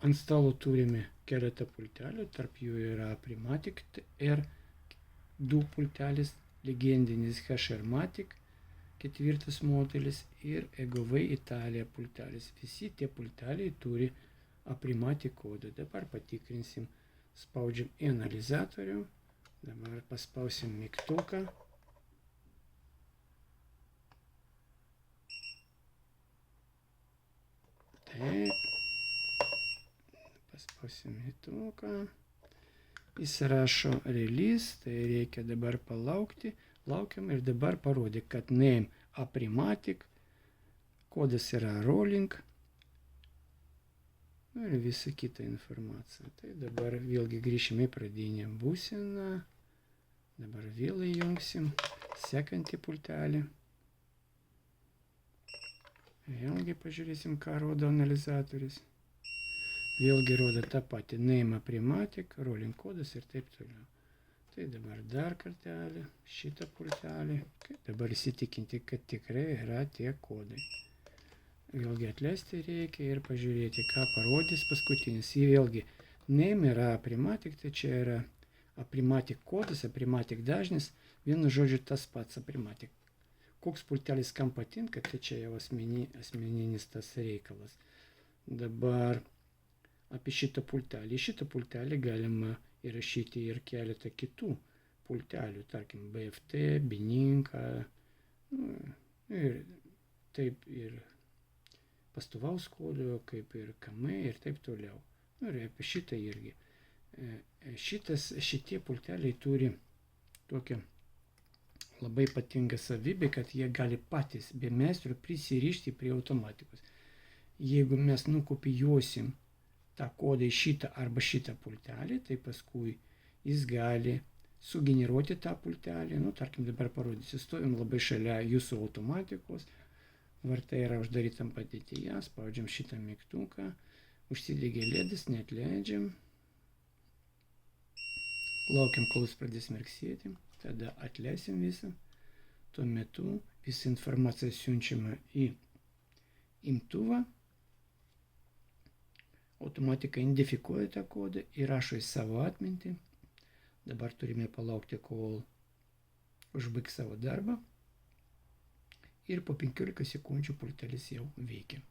Ant stalo turime keletą pultelių, tarp jų yra Aprimatic R2 pultelis, legendinis HRmatic, ketvirtas modelis ir EGV Italija pultelis. Visi tie pulteliai turi Aprimatic kodą. Dabar patikrinsim, spaudžiam į analizatorių, dabar paspausim mygtuką. Taip, paspausim mygtuką. Jis rašo release, tai reikia dabar palaukti. Laukiam ir dabar parodė, kad name Aprimatic, kodas yra rolling ir visa kita informacija. Tai dabar vėlgi grįšime į pradinę būseną. Dabar vėl įjungsim sekantį pultelį. Vėlgi pažiūrėsim, ką rodo analizatorius. Vėlgi rodo tą patį name Aprimatic, rolling kodas ir taip toliau. Tai dabar dar kartelį šitą pultelį. Dabar įsitikinti, kad tikrai yra tie kodai. Vėlgi atleisti reikia ir pažiūrėti, ką parodys paskutinis. Jį vėlgi name yra Aprimatic, tai čia yra Aprimatic kodas, Aprimatic dažnis. Vienu žodžiu tas pats Aprimatic. Koks pultelis kam patinka, tai čia jau asmeninis tas reikalas. Dabar apie šitą pultelį. Į šitą pultelį galima įrašyti ir keletą kitų pultelių, tarkim BFT, Bininka, ir taip ir pastovaus kodo, kaip ir KM ir taip toliau. Ir apie šitą irgi. Šitie pulteliai turi tokią labai ypatingą savybę, kad jie gali patys be meistro prisirišti prie automatikos. Jeigu mes nukopijuosim tą kodą į šitą arba šitą pultelį, tai paskui jis gali sugeneruoti tą pultelį. Tarkim, dabar parodysiu, stovim labai šalia jūsų automatikos, vartai yra uždarytam padėtyje, spaudžiam šitą mygtuką, užsidegė ledis, neatleidžiam, laukiam, kol jis pradės mirksėti, tada atleisim visą, tuo metu visa informacija siunčiama į imtuvą, automatika identifikuoja tą kodą, įrašo į savo atmintį. Dabar turime palaukti, kol užbaigs savo darbą. Ir po 15 sekundžių pultelis jau veikia.